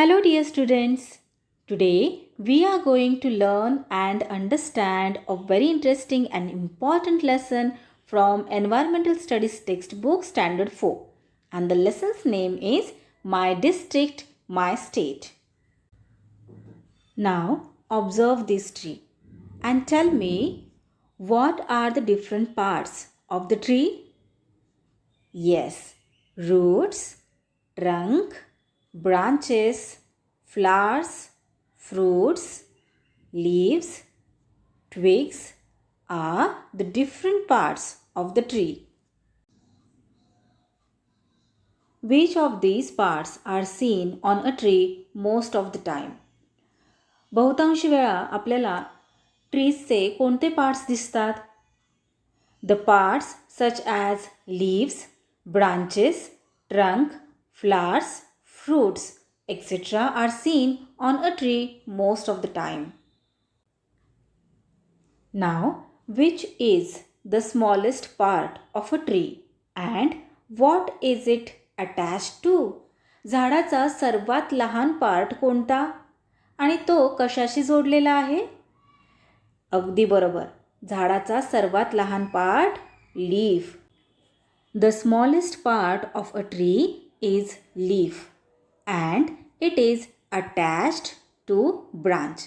Hello dear students. Today we are going to learn and understand a very interesting and important lesson from Environmental Studies textbook Standard 4. And the lesson's name is My District, My State. Now observe this tree and tell me what are the different parts of the tree? Yes, roots, trunk, branches, flowers, fruits, leaves, twigs are the different parts of the tree. Which of these parts are seen on a tree most of the time? बहुतांश वेळा आपल्याला ट्रीजचे कोणते parts दिसतात? The parts such as leaves, branches, trunk, flowers, fruits, etc. are seen on a tree most of the time. Now, which is the smallest part of a tree and what is it attached to? झाडाचा सर्वात लहान part कोणता आणि तो कशाशी जोडलेला आहे? अगदी बरोबर. झाडाचा सर्वात लहान part leaf. The smallest part of a tree is leaf and it is attached to branch.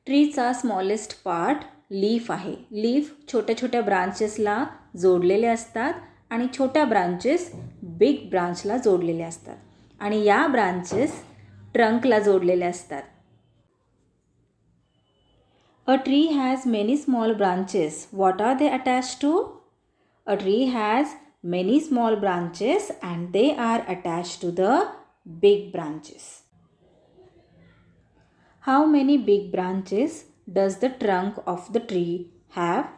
ट्रीचा स्मॉलेस्ट पार्ट लीफ आहे. लीफ छोट्या छोट्या ब्रांचेसला जोडलेले असतात आणि छोट्या ब्रांचेस बिग ब्रांचला जोडलेले असतात आणि या ब्रांचेस ट्रंकला जोडलेले असतात. A tree has many small branches. What are they attached to? A tree has many small branches and they are attached to the big branches. How many big branches does the trunk of the tree have?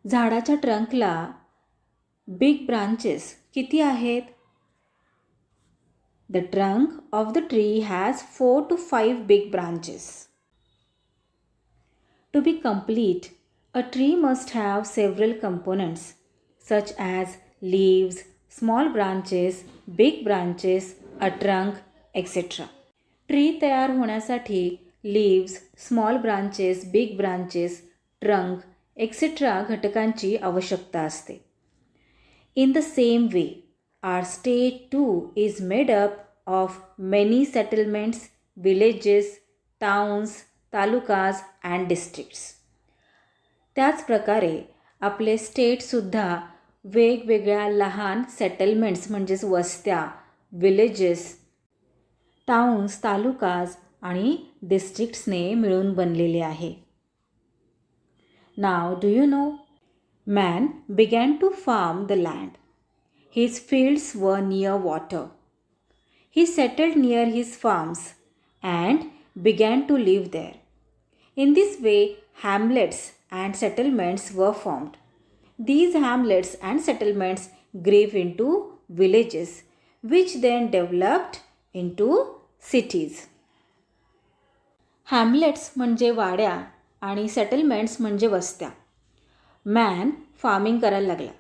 झाडाच्या ट्रंकला big branches किती आहेत? The trunk of the tree has 4 to 5 big branches. To be complete, a tree must have several components such as leaves, small branches, big branches, a trunk, etc. Tree तयार होण्यासाठी leaves, small branches, big branches, trunk, etc. घटकांची आवश्यकता असते. In the same way, our state too is made up of many settlements, villages, towns, talukas and districts. त्याच प्रकारे आपले स्टेटसुद्धा वेगवेगळ्या लहान सेटलमेंट्स म्हणजेच वस्त्या, विलेजेस, टाउन्स, तालुकाज आणि डिस्ट्रिक्ट्सने मिळून बनलेले आहे. Now do you know? Man began to farm the land. His fields were near water. He settled near his farms and began to live there. In this way, hamlets and settlements were formed. These hamlets and settlements grew into villages, which then developed into cities. Hamlets म्हणजे वाड्या आणि settlements म्हणजे वस्त्या. Man farming करायला लागला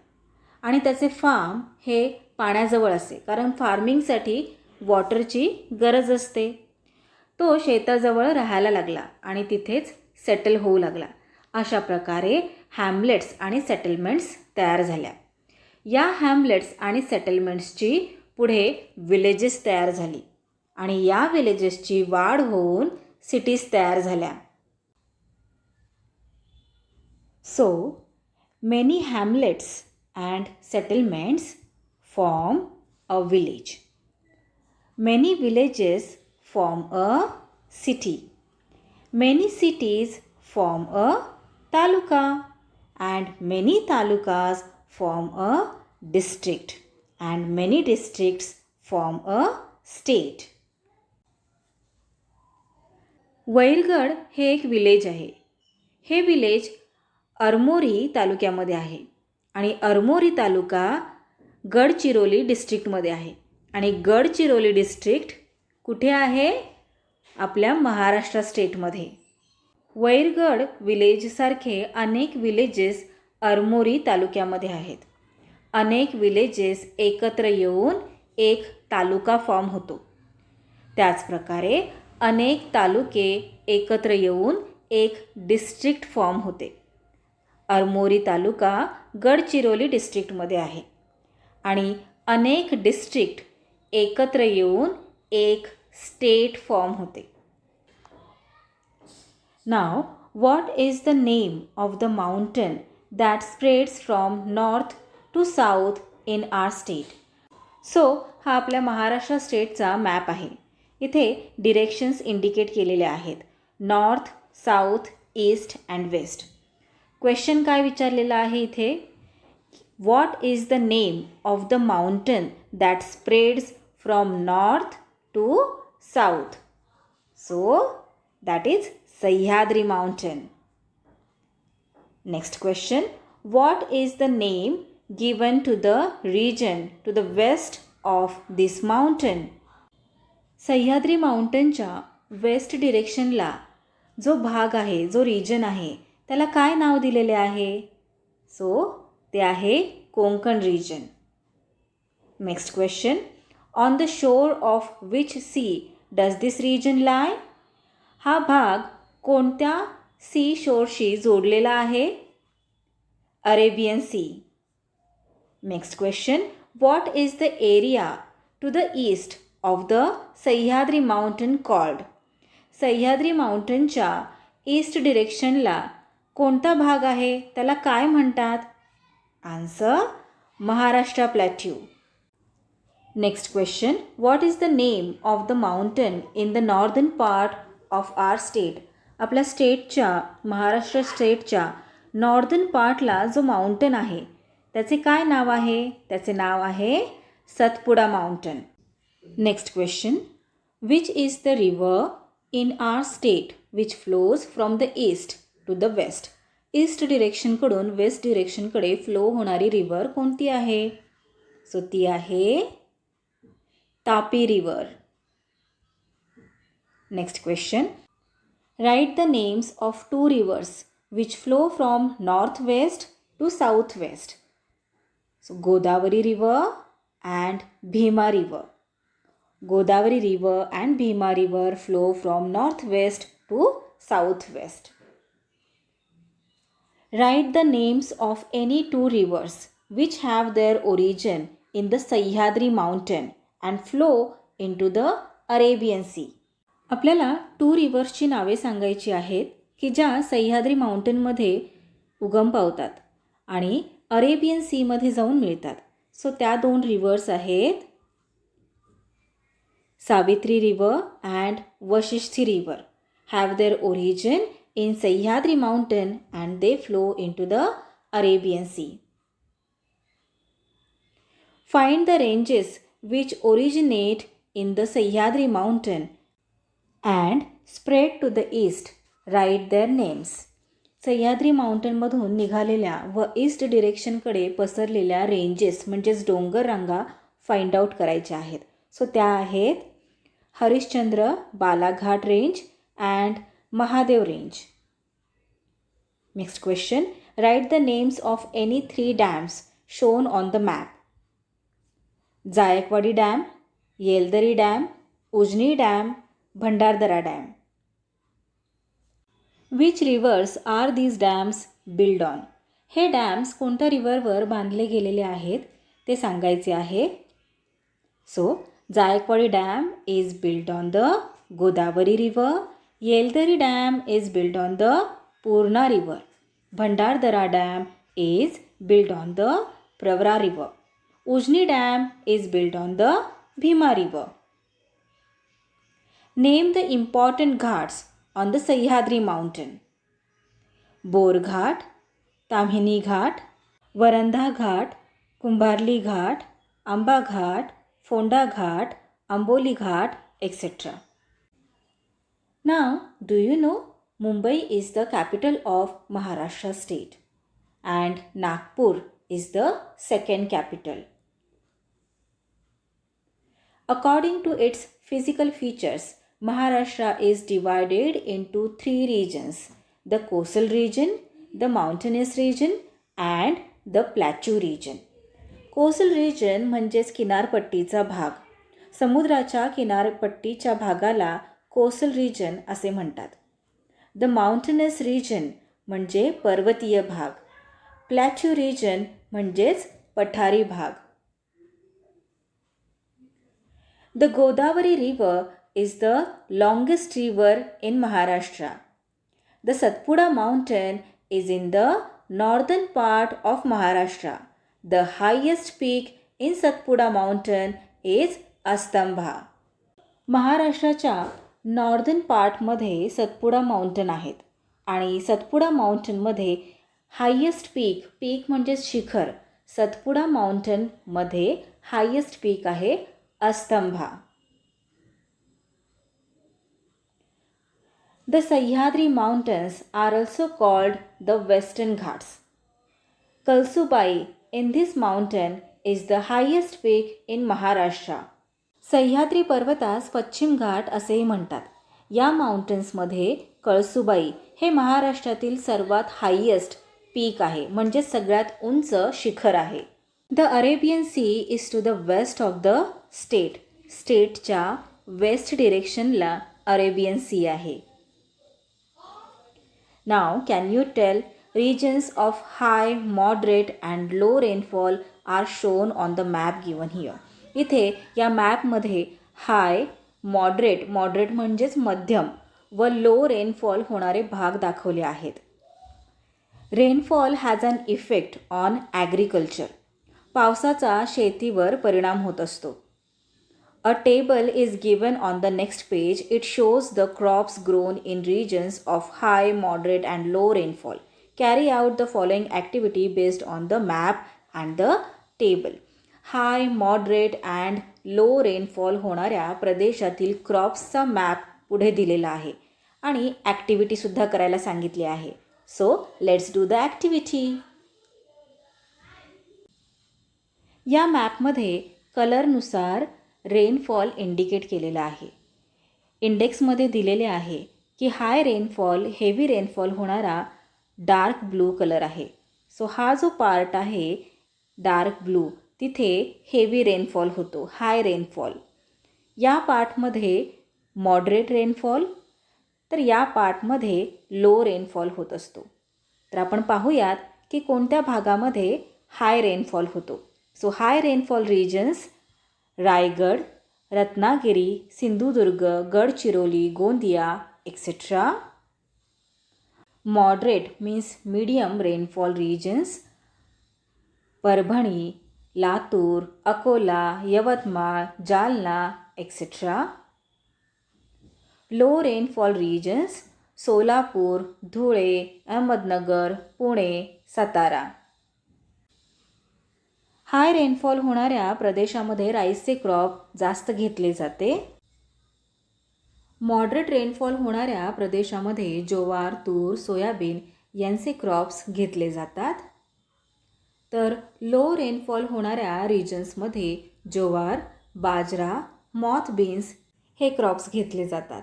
आणि त्याचे form हे पाण्याजवळ असे, कारण फार्मिंगसाठी वॉटरची गरज असते. तो शेताजवळ राहायला लागला आणि तिथेच सेटल होऊ लागला. अशा प्रकारे हॅमलेट्स आणि सेटलमेंट्स तयार झाल्या. या हॅमलेट्स आणि सेटलमेंट्सची पुढे विलेजेस तयार झाली आणि या विलेजेसची वाढ होऊन सिटीज तयार झाल्या. So many hamlets and settlements form a village. Many villages form a city. Many cities form a taluka and many talukas form a district and many districts form a state. वैरगड हे एक village आहे. हे village Armori तालुक्यामध्ये आहे आणि अरमोरी तालुका गडचिरोली डिस्ट्रिक्टमध्ये आहे आणि Gadchiroli district कुठे आहे? आपल्या महाराष्ट्र स्टेटमध्ये. वैरगड विलेजसारखे अनेक विलेजेस अरमोरी तालुक्यामध्ये आहेत. अनेक विलेजेस एकत्र येऊन एक तालुका फॉर्म होतो. त्याच प्रकारे अनेक तालुके एकत्र येऊन एक डिस्ट्रिक्ट फॉर्म होते. अरमोरी तालुका गडचिरोली डिस्ट्रिक्टमध्ये आहे आणि अनेक डिस्ट्रिक्ट एकत्र येऊन एक स्टेट फॉर्म होते. नाव what is the name of the mountain that spreads from north to south in our state? So हा आपल्या महाराष्ट्र स्टेटचा मॅप आहे. इथे डिरेक्शन्स इंडिकेट केलेले आहेत, north, south, east and west. Question काय विचारलेला आहे इथे? What is the name of the mountain that spreads from north to south? So that is Sahyadri mountain. Next question, what is the name given to the region to the west of this mountain? Sahyadri माउंटनच्या west डिरेक्शनला जो भाग आहे, जो region आहे, त्याला काय नाव दिलेले आहे? सो ते आहे Konkan region. Next question, on the shore of which sea does this region lie? हा भाग कोणत्या सी शोरशी जोडलेला आहे? Arabian sea. Next question, what is the area to the east of the Sahyadri mountain called? Sahyadri माउंटनच्या ईस्ट डिरेक्शनला कोणता भाग आहे, त्याला काय म्हणतात? Answer, Maharashtra plateau. Next question, what is the name of the mountain in the northern part of our state? आपल्या स्टेटच्या, महाराष्ट्र स्टेटच्या नॉर्दर्न पार्टला जो माउंटन आहे त्याचे काय नाव आहे? त्याचे नाव आहे Satpuda mountain. Next question, which is the river in our state which flows from the east to the west? East डिरेक्शनकडून वेस्ट डिरेक्शनकडे फ्लो होणारी रिव्हर कोणती आहे? सो ती आहे Tapi river. Next question, write the names of 2 rivers which flow from north west to south west. So Godavari river and Bhima river. Godavari river and Bhima river flow from northwest to southwest. Write the names of any 2 rivers which have their origin in the Sahyadri mountain and flow into the Arabian Sea. आपल्याला 2 रिव्हर्सची नावे सांगायची आहेत की ज्या सह्याद्री माउंटनमध्ये उगम पावतात आणि Arabian सीमध्ये जाऊन मिळतात. सो त्या 2 रिव्हर्स आहेत Savitri river and Vashishti river. Have their origin in Sahyadri mountain and they flow into the Arabian sea. Find the ranges which originate in the Sahyadri mountain and spread to the east. Write their names. Sahyadri माउंटनमधून निघालेल्या व east डिरेक्शनकडे पसरलेल्या ranges म्हणजेच डोंगर रांगा find out करायच्या आहेत. So त्या आहेत Harishchandra, Balaghat range and Mahadev range. Next question, write the names of any 3 dams shown on the map. Jayakwadi dam, Yeldari dam, Ujani dam, Bhandardara dam. Which rivers are these dams build on? हे dams कोणत्या रिव्हरवर बांधले गेलेले आहेत ते सांगायचे आहे. So Jayakwadi dam is build on the Godavari river. Yeldari dam is build on the Purna river. Bhandardara dam is build on the Pravara river. Ujani dam is build on the Bhima river. Name the important ghats on the Sahyadri mountain. Borghat, Tamhini Ghat, Varandha Ghat, Kumbharli Ghat, Amba Ghat, Phonda Ghat, Amboli Ghat, etc. Now, do you know Mumbai is the capital of Maharashtra state and Nagpur is the second capital. According to its physical features, Maharashtra is divided into 3 regions: the coastal region, the mountainous region and the plateau region. Coastal region म्हणजेच किनारपट्टीचा भाग. समुद्राच्या किनारपट्टीच्या भागाला coastal region असे म्हणतात. The mountainous region म्हणजे पर्वतीय भाग. प्लॅट्यू रिजन म्हणजेच पठारी भाग. The Godavari river is the longest river in Maharashtra. The Satpuda mountain is in the northern part of Maharashtra. The highest peak in Satpuda mountain is Astambha. महाराष्ट्राच्या नॉर्दर्न पार्टमध्ये सतपुडा माउंटन आहेत आणि सतपुडा माउंटनमध्ये हायेस्ट पीक म्हणजे शिखर, सतपुडा माउंटनमध्ये हायेस्ट पीक आहे Astambha. The Sahyadri mountains are also called the western ghats. Kalsubai in this mountain is the highest peak in Maharashtra. Sahyadri पर्वतास पश्चिम घाट असेही म्हणतात. या माउंटन्समध्ये कळसुबाई हे महाराष्ट्रातील सर्वात हायेस्ट पीक आहे, म्हणजे सगळ्यात उंच शिखर आहे. The Arabian sea is to the west of the state. स्टेटच्या वेस्ट डिरेक्शनला अरेबियन सी आहे. Now can you tell regions of high, moderate and low rainfall are shown on the map given here. इथे या मॅपमध्ये हाय, moderate म्हणजेच मध्यम व low rainfall होणारे भाग दाखवले आहेत. Rainfall has an effect on agriculture. पावसाचा शेतीवर परिणाम होत असतो. A table is given on the next page. It shows the crops grown in regions of high, moderate and low rainfall. Carry out the following activity based on the map and the table. High, moderate and low rainfall होणाऱ्या प्रदेशातील क्रॉप्सचा map पुढे दिलेला आहे आणि ॲक्टिव्हिटीसुद्धा करायला सांगितली आहे. So let's do the activity. या मॅपमध्ये कलरनुसार रेनफॉल इंडिकेट केलेला आहे. इंडेक्समध्ये दिलेले आहे की हाय रेनफॉल, हेवी रेनफॉल होणारा डार्क ब्लू कलर आहे. सो हा जो पार्ट आहे डार्क ब्लू, तिथे हेवी रेनफॉल होतो, हाय रेनफॉल. या पार्टमध्ये मॉडरेट रेनफॉल, तर या पार्टमध्ये लो रेनफॉल होत असतो. तर आपण पाहूयात की कोणत्या भागामध्ये हाय रेनफॉल होतो. So high rainfall regions Raigad, Ratnagiri, Sindhudurg, Gadchiroli, Gondia etcetera. Moderate means medium rainfall regions Parbhani, Latur, Akola, Yavatmal, Jalna etcetera. Low rainfall regions Solapur, Dhule, Ahmednagar, Pune, Satara. High rainfall होणाऱ्या प्रदेशामध्ये राईसचे क्रॉप जास्त घेतले जाते. मॉडरेट रेनफॉल होणाऱ्या प्रदेशामध्ये ज्वार, तूर, सोयाबीन यांचे क्रॉप्स घेतले जातात. तर लो रेनफॉल होणाऱ्या रिजन्समध्ये ज्वार, बाजरा, मॉथ बीन्स हे क्रॉप्स घेतले जातात.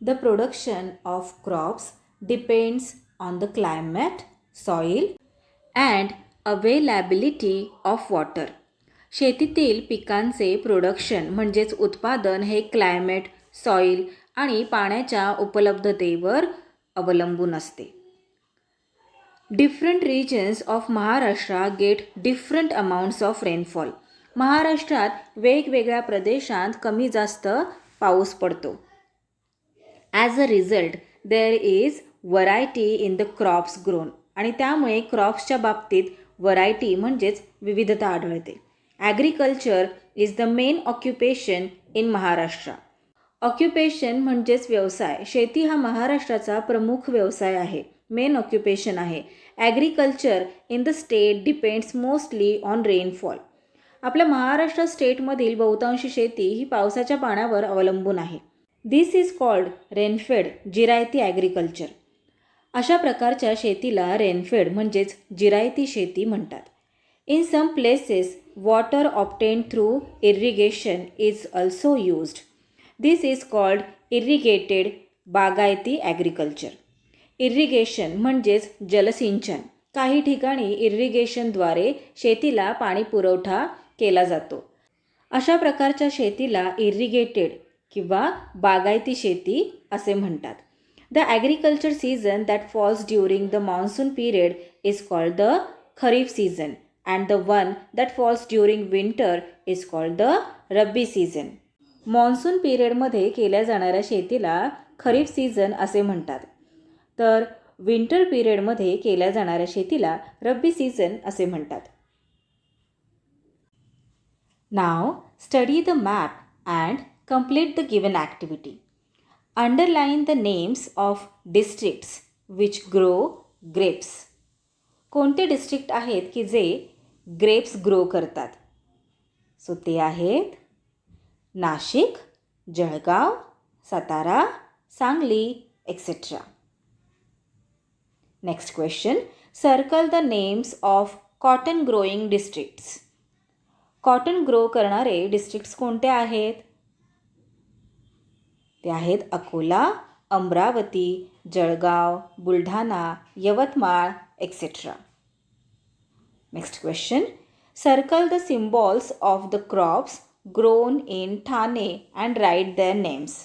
The production of crops depends on the climate, soil and availability of water. शेतीतील पिकांचे प्रोडक्शन म्हणजेच उत्पादन हे क्लायमेट, सॉईल आणि पाण्याच्या उपलब्धतेवर अवलंबून असते. Different regions of Maharashtra get different amounts of rainfall. महाराष्ट्रात वेगवेगळ्या प्रदेशात कमी जास्त पाऊस पडतो. As a result there is variety in the crops grown. आणि त्यामुळे क्रॉप्सच्या बाबतीत व्हरायटी म्हणजेच विविधता आढळते. Agriculture is the main occupation in Maharashtra. Occupation म्हणजेच व्यवसाय. शेती हा महाराष्ट्राचा प्रमुख व्यवसाय आहे, मेन ऑक्युपेशन आहे. Agriculture in the state depends mostly on rainfall. आपल्या महाराष्ट्र स्टेटमधील बहुतांशी शेती ही पावसाच्या पाण्यावर अवलंबून आहे. This is called rainfed jirayati agriculture. अशा प्रकारच्या शेतीला रेनफेड म्हणजेच जिरायती शेती म्हणतात. In some places water obtain through irrigation is also used. This is called irrigated bagayati agriculture. Irrigation म्हणजेच जलसिंचन. काही ठिकाणी इरिगेशनद्वारे शेतीला पाणी पुरवठा केला जातो अशा प्रकारच्या शेतीला इरिगेटेड किंवा बागायती शेती असे म्हणतात. The agriculture season that falls during the monsoon period is called the kharif season and the one that falls during winter is called the rabi season. Monsoon पिरियडमध्ये केल्या जाणाऱ्या शेतीला खरीफ सीझन असे म्हणतात, तर विंटर पिरियडमध्ये केल्या जाणाऱ्या शेतीला रब्बी सीझन असे म्हणतात. Now study the map and complete the given activity. Underline the names of districts which grow grapes. कोणते डिस्ट्रिक्ट आहेत की जे ग्रेप्स ग्रो करतात? सो ते आहेत Nashik, Jalgaon, Satara, Sangli etcetera. Next question. Circle the names of cotton growing districts. Cotton grow करणारे districts कोणते आहेत? ते आहेत Akola, Amravati, Jalgaon, Buldhana, Yavatmal etcetera. Next question. Circle the symbols of the crops grown in Thane and write their names.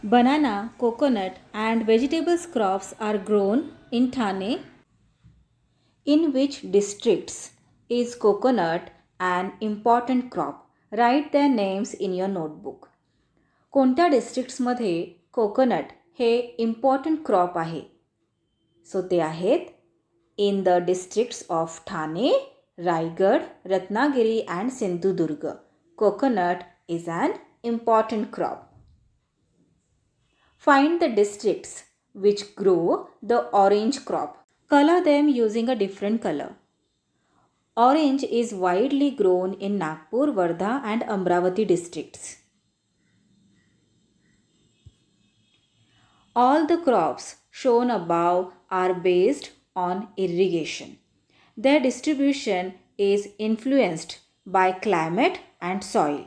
Banana, coconut and vegetables crops are grown in Thane. In which districts is coconut an important crop? Write their names in your notebook. कोणत्या डिस्ट्रिक्ट्समध्ये coconut हे important crop आहे? So ते आहेत in the districts of Thane, Raigad, Ratnagiri and Sindhudurg. Coconut is an important crop. Find the districts which grow the orange crop. Color them using a different color. Orange is widely grown in Nagpur, Wardha and Amravati districts. All the crops shown above are based on irrigation. Their distribution is influenced by climate and soil.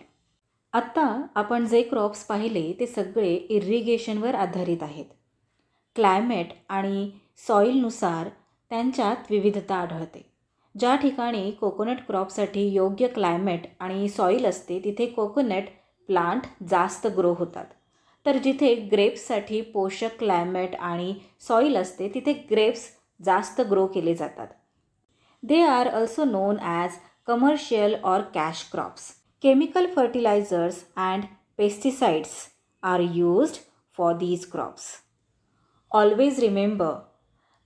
आत्ता आपण जे crops पाहिले ते सगळे इरिगेशनवर आधारित आहेत. Climate आणि सॉईलनुसार त्यांच्यात विविधता आढळते. ज्या ठिकाणी कोकोनट क्रॉपसाठी योग्य क्लायमेट आणि सॉईल असते तिथे कोकोनट प्लांट जास्त ग्रो होतात, तर जिथे ग्रेप्ससाठी पोषक क्लायमेट आणि सॉईल असते तिथे ग्रेप्स जास्त ग्रो केले जातात. They are also non as commercial or cash crops. Chemical fertilizers and pesticides are used for these crops. Always remember,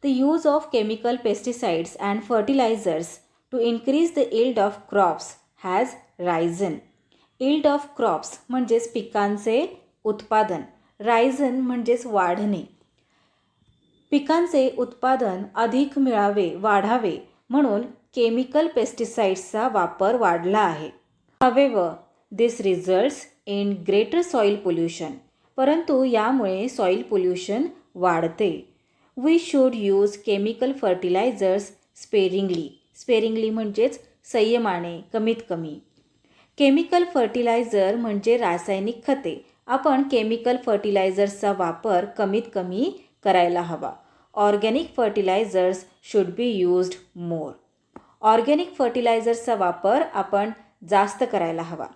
the use of chemical pesticides and fertilizers to increase the yield of crops has risen. Yield of crops म्हणजेच पिकांचे उत्पादन, Ryzen म्हणजेच वाढणे. पिकांचे उत्पादन अधिक मिळावे, वाढावे म्हणून केमिकल पेस्टिसाइड्सचा वापर वाढला आहे. However, this results in greater soil pollution. परंतु यामुळे सॉईल पोल्युशन वाढते. We should use chemical fertilizers sparingly. Sparingly म्हणजेच संयमाने, कमीत कमी. केमिकल फर्टिलायझर म्हणजे रासायनिक खते. आपण केमिकल फर्टिलायझर्सचा वापर कमीत कमी करायला हवा. Organic fertilizers should be used more. Organic फर्टिलायझर्सचा वापर आपण जास्त करायला हवा.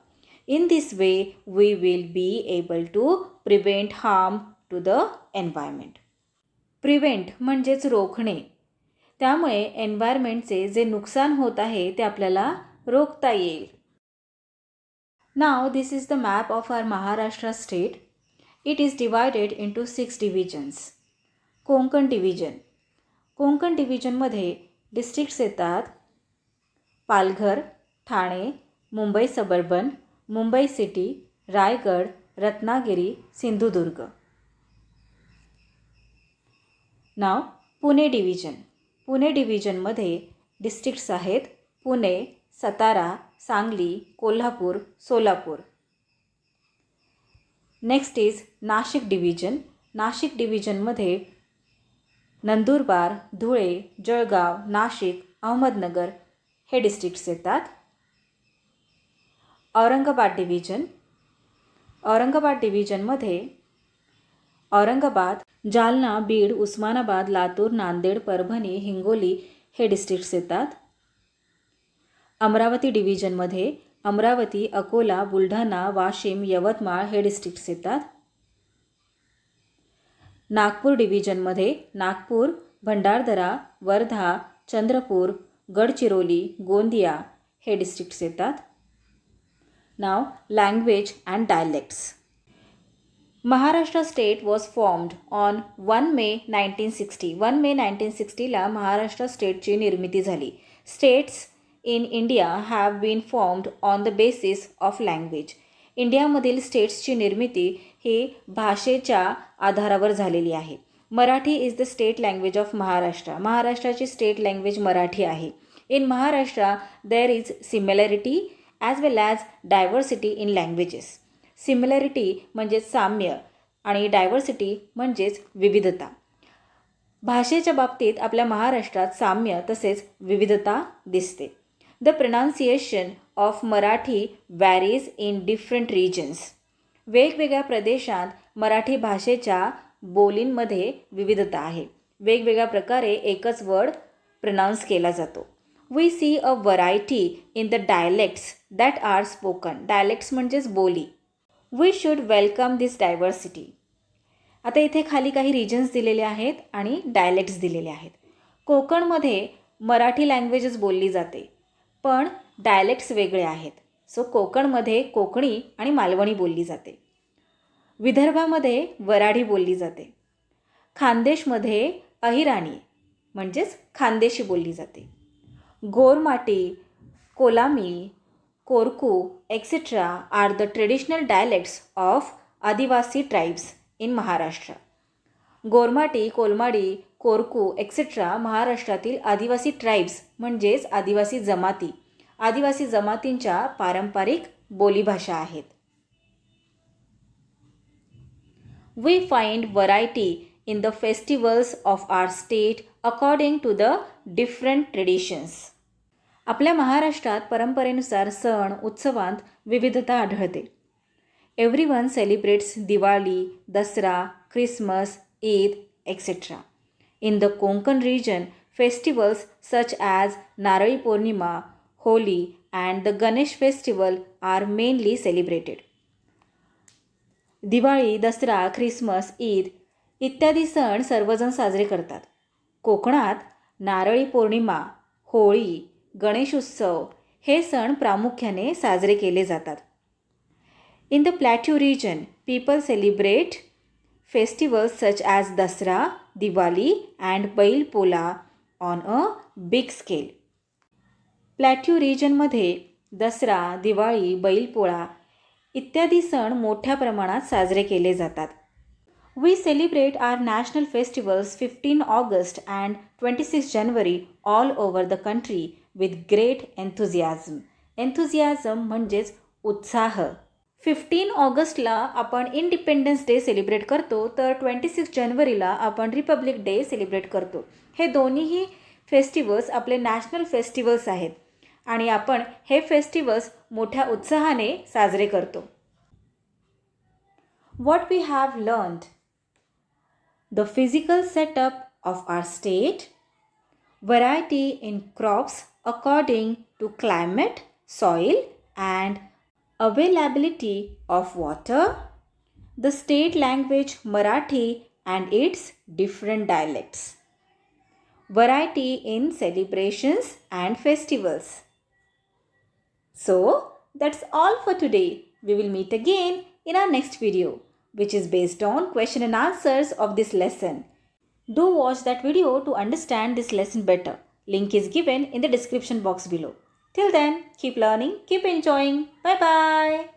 In this way we will be able to prevent harm to the environment. Prevent म्हणजेच रोखणे. त्यामुळे एन्व्हायरमेंटचे जे नुकसान होत आहे ते आपल्याला रोखता येईल. Now this is the map of our Maharashtra state. It is divided into 6 divisions. Konkan division. Konkan डिव्हिजनमध्ये डिस्ट्रिक्ट्स येतात Palghar, Thane, Mumbai suburban, Mumbai city, Raigad, Ratnagiri, Sindhudurg. Now Pune division. Pune डिव्हिजनमध्ये डिस्ट्रिक्ट्स आहेत Pune, Satara, Sangli, Kolhapur, Solapur. Next is Nashik division. Nashik डिव्हिजनमध्ये नंदुरबार, धुळे, जळगाव, नाशिक, अहमदनगर हे डिस्ट्रिक्ट्स येतात. औरंगाबाद डिव्हिजन. औरंगाबाद डिव्हिजनमध्ये औरंगाबाद, जालना, बीड, उस्मानाबाद, लातूर, नांदेड, परभणी, हिंगोली हे डिस्ट्रिक्ट्स येतात. अमरावती डिव्हिजनमध्ये अमरावती, अकोला, बुलढाणा, वाशिम, यवतमाळ हे डिस्ट्रिक्ट्स येतात. नागपूर डिव्हिजनमध्ये नागपूर, भंडारदरा, वर्धा, चंद्रपूर, गडचिरोली, गोंदिया हे डिस्ट्रिक्ट्स येतात. Now language and dialects. Maharashtra state was formed on 1 May 1960. 1 May 1960ला महाराष्ट्र स्टेटची निर्मिती झाली. States in India have been formed on the basis of language. इंडियामधील स्टेट्सची निर्मिती ही भाषेच्या आधारावर झालेली आहे. Marathi is the state language of Maharashtra. महाराष्ट्राची स्टेट लँग्वेज मराठी आहे. In Maharashtra there is similarity as well as diversity in languages. Similarity म्हणजेच साम्य आणि डायव्हर्सिटी म्हणजेच विविधता. भाषेच्या बाबतीत आपल्या महाराष्ट्रात साम्य तसेच विविधता दिसते. The pronunciation of Marathi varies in different regions. वेगवेगळ्या प्रदेशात मराठी भाषेच्या बोलींमध्ये विविधता आहे. वेगवेगळ्या प्रकारे एकच वर्ड प्रोनाऊन्स केला जातो. We see a variety in the dialects that are spoken. Dialects म्हणजेच बोली. We should welcome this diversity. आता इथे खाली काही रिजन्स दिलेले आहेत आणि डायलेक्ट्स दिलेले आहेत. कोकणमध्ये मराठी लँग्वेजच बोलली जाते, पण डायलेक्ट्स वेगळे आहेत. सो कोकणमध्ये कोकणी आणि मालवणी बोलली जाते. विदर्भामध्ये वऱ्हाडी बोलली जाते. खानदेशमध्ये अहिराणी म्हणजेच खानदेशी बोलली जाते. Gormati, Kolami, Korku etcetera are the traditional dialects of Adivasi tribes in Maharashtra. Gormati, Kolmadi, Korku etcetera महाराष्ट्रातील आदिवासी ट्राइब्स म्हणजेच आदिवासी जमाती, आदिवासी जमातींच्या पारंपरिक बोलीभाषा आहेत. We find variety in the festivals of our state according to the different traditions. आपल्या महाराष्ट्रात परंपरेनुसार सण उत्सवांत विविधता आढळते. Everyone celebrates Diwali, Dussehra, Christmas, Eid etcetera. In the Konkan region, festivals such as Narali Purnima, Holi and the Ganesh festival are mainly celebrated. Diwali, Dussehra, Christmas, Eid इत्यादी सण सर्वजण साजरे करतात. कोकणात नारळी पौर्णिमा, होळी, गणेश उत्सव हे सण प्रामुख्याने साजरे केले जातात. In the plateau region people celebrate festivals such as Dasara, Diwali and Bail Pola on a big scale. Plateau रिजनमध्ये दसरा, दिवाळी, बैलपोळा इत्यादी सण मोठ्या प्रमाणात साजरे केले जातात. We celebrate our national festivals 15 August and 26 January all over the country with great enthusiasm. Enthusiasm म्हणजेच उत्साह. 15 ऑगस्टला आपण इंडिपेंडन्स डे सेलिब्रेट करतो, तर 26 जानेवारीला आपण रिपब्लिक डे सेलिब्रेट करतो. हे दोन्हीही फेस्टिवल्स आपले नॅशनल फेस्टिवल्स आहेत आणि आपण हे फेस्टिवल्स मोठ्या उत्साहाने साजरे करतो. What we have learned: the physical setup of our state, variety in crops according to climate, soil and availability of water, the state language Marathi and its different dialects, variety in celebrations and festivals. So that's all for today. We will meet again in our next video, which is based on question and answers of this lesson. Do watch that video to understand this lesson better. Link is given in the description box below. Till then, keep learning, keep enjoying. Bye bye.